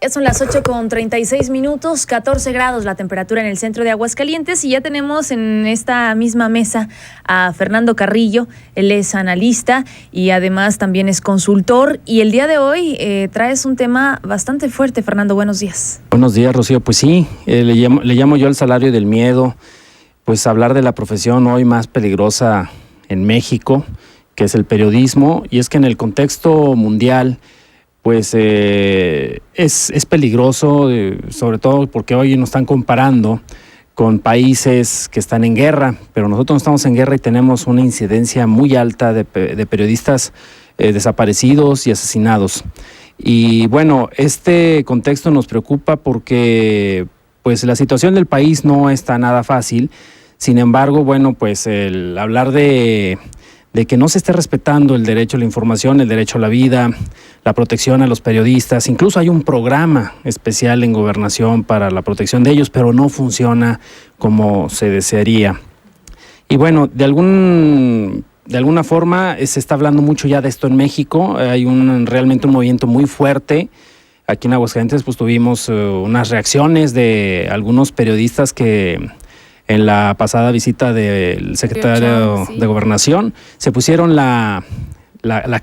Son las 8:36, 14 grados la temperatura en el centro de Aguascalientes, y ya tenemos en esta misma mesa a Fernando Carrillo. Él es analista y además también es consultor, y el día de hoy traes un tema bastante fuerte. Fernando, buenos días. Buenos días, Rocío. Pues sí, le llamo yo el salario del miedo, pues hablar de la profesión hoy más peligrosa en México, que es el periodismo, y es que en el contexto mundial pues es peligroso, sobre todo porque hoy nos están comparando con países que están en guerra, pero nosotros no estamos en guerra y tenemos una incidencia muy alta de periodistas desaparecidos y asesinados. Y bueno, este contexto nos preocupa porque pues la situación del país no está nada fácil. Sin embargo, bueno, pues el hablar de que no se esté respetando el derecho a la información, el derecho a la vida, la protección a los periodistas. Incluso hay un programa especial en Gobernación para la protección de ellos, pero no funciona como se desearía. Y bueno, de alguna forma se está hablando mucho ya de esto en México. Hay realmente un movimiento muy fuerte. Aquí en Aguascalientes pues tuvimos unas reacciones de algunos periodistas que en la pasada visita del secretario de Gobernación se pusieron la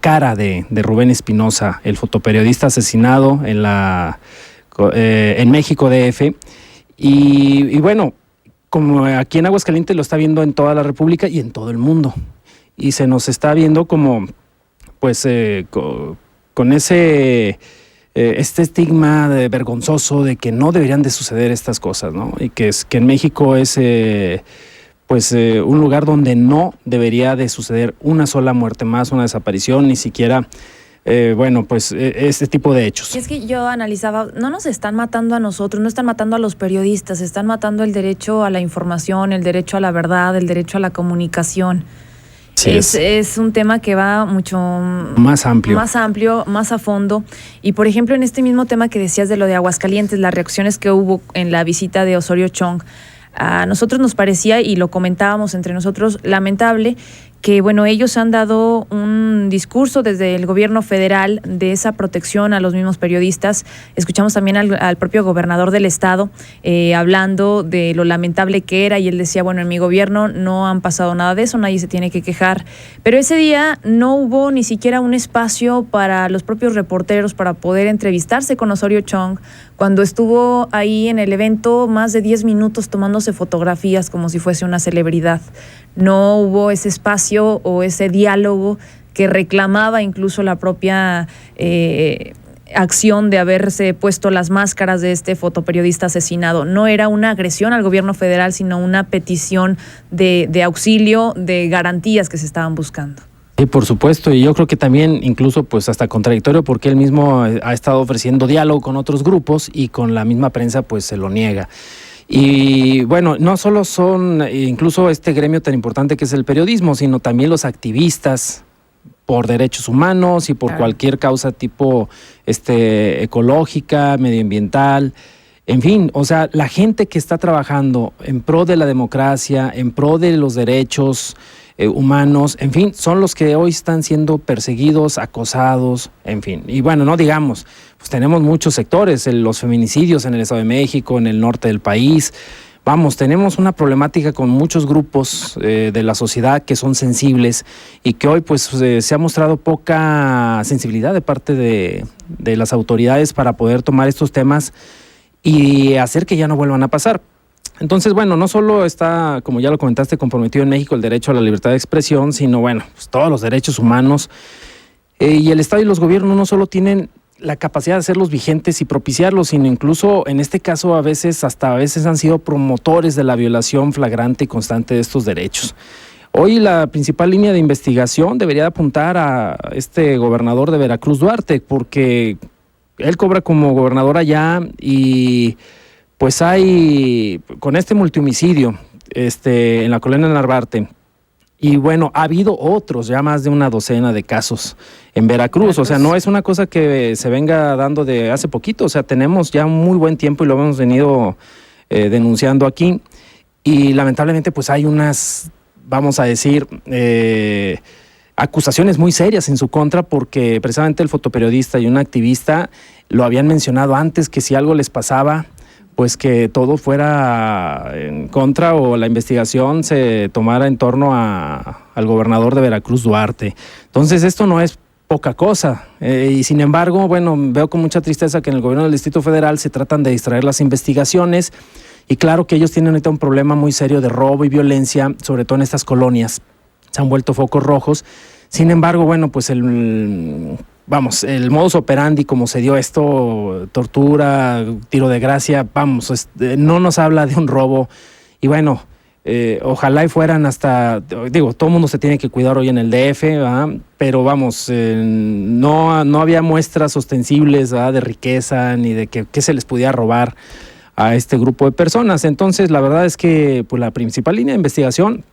cara de Rubén Espinosa, el fotoperiodista asesinado en México DF. Y bueno, como aquí en Aguascalientes lo está viendo en toda la República y en todo el mundo. Y se nos está viendo como, pues, con ese este estigma vergonzoso de que no deberían de suceder estas cosas, ¿no? Y que en México es un lugar donde no debería de suceder una sola muerte más, una desaparición, ni siquiera este tipo de hechos. Y es que yo analizaba, no nos están matando a nosotros, no están matando a los periodistas, están matando el derecho a la información, el derecho a la verdad, el derecho a la comunicación. Sí, es un tema que va mucho más amplio, más a fondo. Y por ejemplo, en este mismo tema que decías de lo de Aguascalientes, las reacciones que hubo en la visita de Osorio Chong, a nosotros nos parecía, y lo comentábamos entre nosotros, lamentable que, bueno, ellos han dado un discurso desde el gobierno federal de esa protección a los mismos periodistas. Escuchamos también al propio gobernador del estado hablando de lo lamentable que era, y él decía, bueno, en mi gobierno no han pasado nada de eso, nadie se tiene que quejar. Pero ese día no hubo ni siquiera un espacio para los propios reporteros para poder entrevistarse con Osorio Chong. Cuando estuvo ahí en el evento, más de 10 minutos tomándose fotografías como si fuese una celebridad. No hubo ese espacio o ese diálogo que reclamaba incluso la propia acción de haberse puesto las máscaras de este fotoperiodista asesinado. No era una agresión al gobierno federal, sino una petición de auxilio, de garantías que se estaban buscando. Sí, por supuesto, y yo creo que también incluso pues hasta contradictorio, porque él mismo ha estado ofreciendo diálogo con otros grupos y con la misma prensa pues se lo niega. Y bueno, no solo son incluso este gremio tan importante que es el periodismo, sino también los activistas por derechos humanos y por cualquier causa tipo ecológica, medioambiental. En fin, o sea, la gente que está trabajando en pro de la democracia, en pro de los derechos humanos, en fin, son los que hoy están siendo perseguidos, acosados, en fin. Y bueno, no digamos, pues tenemos muchos sectores, los feminicidios en el Estado de México, en el norte del país. Vamos, tenemos una problemática con muchos grupos de la sociedad que son sensibles y que hoy pues se ha mostrado poca sensibilidad de parte de las autoridades para poder tomar estos temas y hacer que ya no vuelvan a pasar. Entonces, bueno, no solo está, como ya lo comentaste, comprometido en México el derecho a la libertad de expresión, sino, bueno, pues todos los derechos humanos. Y el Estado y los gobiernos no solo tienen la capacidad de hacerlos vigentes y propiciarlos, sino incluso, en este caso, a veces han sido promotores de la violación flagrante y constante de estos derechos. Hoy la principal línea de investigación debería apuntar a este gobernador de Veracruz, Duarte, porque él cobra como gobernador allá y pues hay, con este multihomicidio en la colonia Narvarte, y bueno, ha habido otros, ya más de una docena de casos en Veracruz. O sea, no es una cosa que se venga dando de hace poquito, o sea, tenemos ya un muy buen tiempo y lo hemos venido denunciando aquí, y lamentablemente pues hay unas, vamos a decir, acusaciones muy serias en su contra, porque precisamente el fotoperiodista y un activista lo habían mencionado antes, que si algo les pasaba, pues que todo fuera en contra o la investigación se tomara en torno al gobernador de Veracruz, Duarte. Entonces esto no es poca cosa, y sin embargo, bueno, veo con mucha tristeza que en el gobierno del Distrito Federal se tratan de distraer las investigaciones, y claro que ellos tienen ahorita un problema muy serio de robo y violencia, sobre todo en estas colonias, se han vuelto focos rojos. Sin embargo, bueno, pues el modus operandi como se dio esto, tortura, tiro de gracia, no nos habla de un robo. Y bueno, ojalá y fueran hasta, todo el mundo se tiene que cuidar hoy en el DF, ¿verdad? Pero no había muestras ostensibles, ¿verdad?, de riqueza ni de que se les pudiera robar a este grupo de personas. Entonces, la verdad es que pues, la principal línea de investigación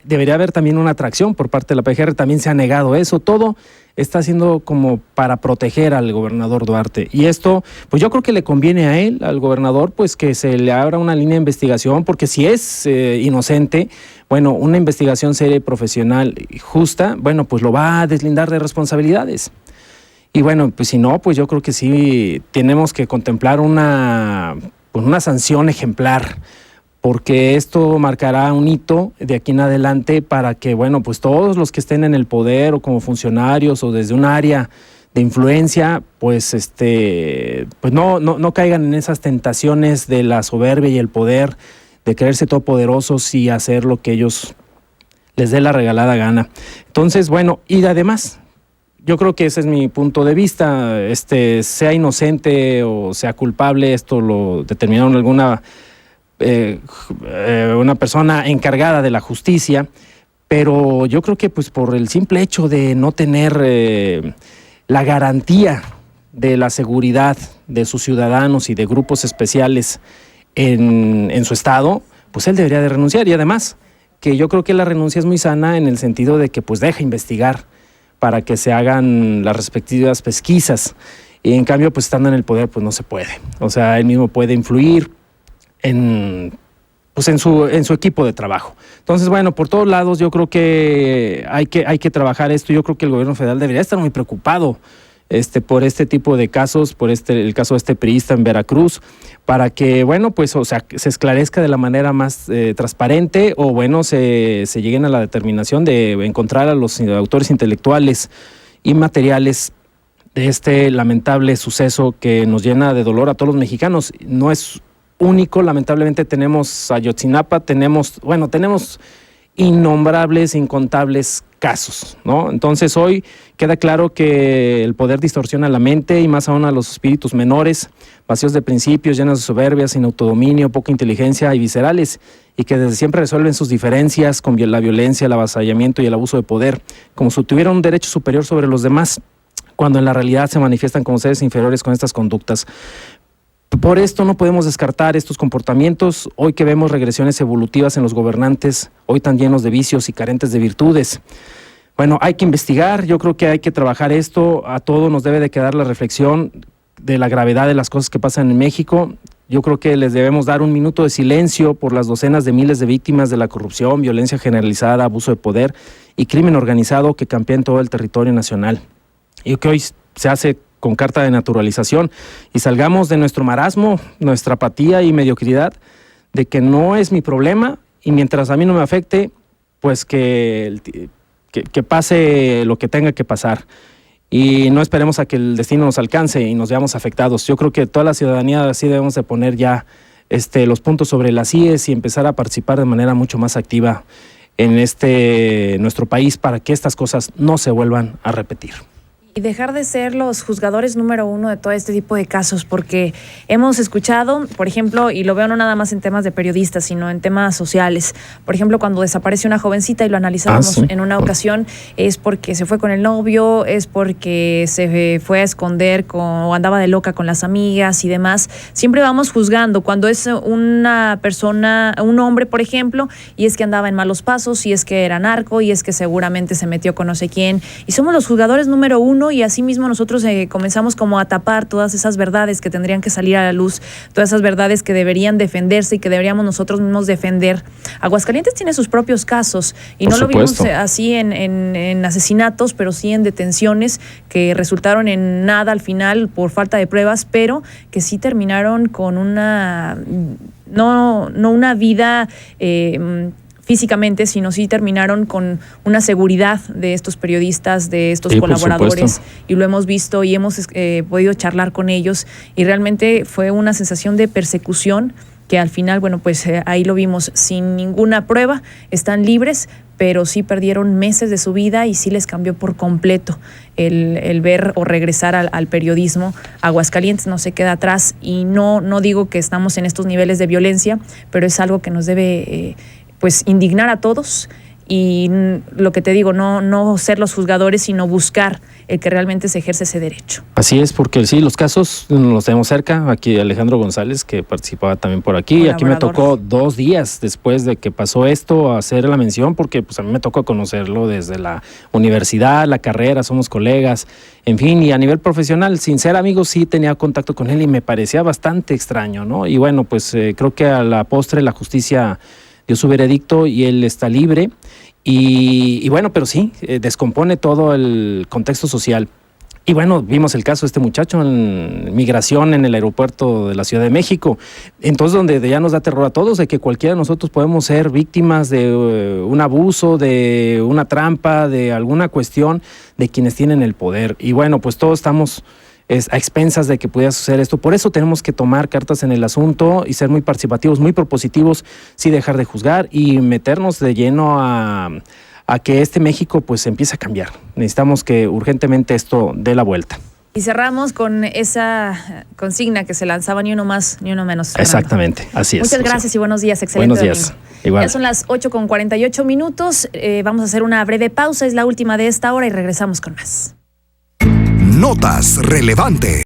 debería haber también una atracción por parte de la PGR, también se ha negado eso, todo está haciendo como para proteger al gobernador Duarte. Y esto, pues yo creo que le conviene a él, al gobernador, pues que se le abra una línea de investigación, porque si es inocente, bueno, una investigación seria, profesional y justa, bueno, pues lo va a deslindar de responsabilidades. Y bueno, pues si no, pues yo creo que sí tenemos que contemplar una sanción ejemplar, porque esto marcará un hito de aquí en adelante para que, bueno, pues todos los que estén en el poder o como funcionarios o desde un área de influencia, pues no caigan en esas tentaciones de la soberbia y el poder, de creerse todopoderosos y hacer lo que ellos les dé la regalada gana. Entonces, bueno, y además, yo creo que ese es mi punto de vista, sea inocente o sea culpable, esto lo determinaron una persona encargada de la justicia, pero yo creo que pues por el simple hecho de no tener la garantía de la seguridad de sus ciudadanos y de grupos especiales en su estado, pues él debería de renunciar. Y además, que yo creo que la renuncia es muy sana en el sentido de que pues deja investigar para que se hagan las respectivas pesquisas, y en cambio pues estando en el poder pues no se puede. O sea, él mismo puede influir en su equipo de trabajo. Entonces, bueno, por todos lados yo creo que hay que trabajar esto. Yo creo que el gobierno federal debería estar muy preocupado por este tipo de casos, por el caso de este priista en Veracruz, para que, bueno, pues, o sea, se esclarezca de la manera más transparente, o bueno, se lleguen a la determinación de encontrar a los autores intelectuales y materiales de este lamentable suceso que nos llena de dolor a todos los mexicanos. No es único, lamentablemente tenemos Ayotzinapa, tenemos innombrables, incontables casos, ¿no? Entonces hoy queda claro que el poder distorsiona la mente y más aún a los espíritus menores, vacíos de principios, llenos de soberbia, sin autodominio, poca inteligencia y viscerales, y que desde siempre resuelven sus diferencias con la violencia, el avasallamiento y el abuso de poder, como si tuvieran un derecho superior sobre los demás, cuando en la realidad se manifiestan como seres inferiores con estas conductas. Por esto no podemos descartar estos comportamientos, hoy que vemos regresiones evolutivas en los gobernantes, hoy tan llenos de vicios y carentes de virtudes. Bueno, hay que investigar, yo creo que hay que trabajar esto, a todos nos debe de quedar la reflexión de la gravedad de las cosas que pasan en México. Yo creo que les debemos dar un minuto de silencio por las docenas de miles de víctimas de la corrupción, violencia generalizada, abuso de poder y crimen organizado que campea en todo el territorio nacional. Y que hoy se hace con carta de naturalización, y salgamos de nuestro marasmo, nuestra apatía y mediocridad, de que no es mi problema, y mientras a mí no me afecte, pues que pase lo que tenga que pasar, y no esperemos a que el destino nos alcance y nos veamos afectados. Yo creo que toda la ciudadanía sí debemos de poner ya los puntos sobre las íes y empezar a participar de manera mucho más activa en nuestro país, para que estas cosas no se vuelvan a repetir. Y dejar de ser los juzgadores número uno de todo este tipo de casos, porque hemos escuchado, por ejemplo, y lo veo no nada más en temas de periodistas, sino en temas sociales. Por ejemplo, cuando desaparece una jovencita, y lo analizábamos en una ocasión, es porque se fue con el novio, es porque se fue a esconder o andaba de loca con las amigas y demás. Siempre vamos juzgando cuando es una persona, un hombre, por ejemplo, y es que andaba en malos pasos, y es que era narco, y es que seguramente se metió con no sé quién. Y somos los juzgadores número uno uno y así mismo nosotros comenzamos como a tapar todas esas verdades que tendrían que salir a la luz, todas esas verdades que deberían defenderse y que deberíamos nosotros mismos defender. Aguascalientes tiene sus propios casos y no lo vimos así en asesinatos, pero sí en detenciones que resultaron en nada al final por falta de pruebas, pero que sí terminaron con una, no una vida físicamente, sino sí terminaron con una seguridad de estos periodistas, de estos colaboradores, y lo hemos visto y hemos podido charlar con ellos y realmente fue una sensación de persecución que al final, bueno, pues ahí lo vimos sin ninguna prueba, están libres, pero sí perdieron meses de su vida y sí les cambió por completo el ver o regresar al periodismo. Aguascalientes no se queda atrás y no digo que estamos en estos niveles de violencia, pero es algo que nos debe pues indignar a todos y lo que te digo, no ser los juzgadores, sino buscar el que realmente se ejerce ese derecho. Así es, porque sí, los casos los tenemos cerca. Aquí Alejandro González, que participaba también por aquí. Aquí me tocó 2 días después de que pasó esto hacer la mención, porque pues a mí me tocó conocerlo desde la universidad, la carrera, somos colegas, en fin, y a nivel profesional, sin ser amigos, sí tenía contacto con él y me parecía bastante extraño, ¿no? Y bueno, pues creo que a la postre la justicia dio su veredicto y él está libre. Y bueno, pero sí, descompone todo el contexto social. Y bueno, vimos el caso de este muchacho en migración en el aeropuerto de la Ciudad de México. Entonces, donde ya nos da terror a todos de que cualquiera de nosotros podemos ser víctimas de un abuso, de una trampa, de alguna cuestión de quienes tienen el poder. Y bueno, pues todos estamos a expensas de que pudiera suceder esto. Por eso tenemos que tomar cartas en el asunto y ser muy participativos, muy propositivos, sí dejar de juzgar y meternos de lleno a que este México pues empiece a cambiar. Necesitamos que urgentemente esto dé la vuelta. Y cerramos con esa consigna que se lanzaba: ni uno más, ni uno menos. Fernando. Exactamente, así es. Muchas gracias y buenos días. Excelente buenos días. Domingo. Igual. Ya son las 8:48. Vamos a hacer una breve pausa, es la última de esta hora y regresamos con más. Notas relevantes.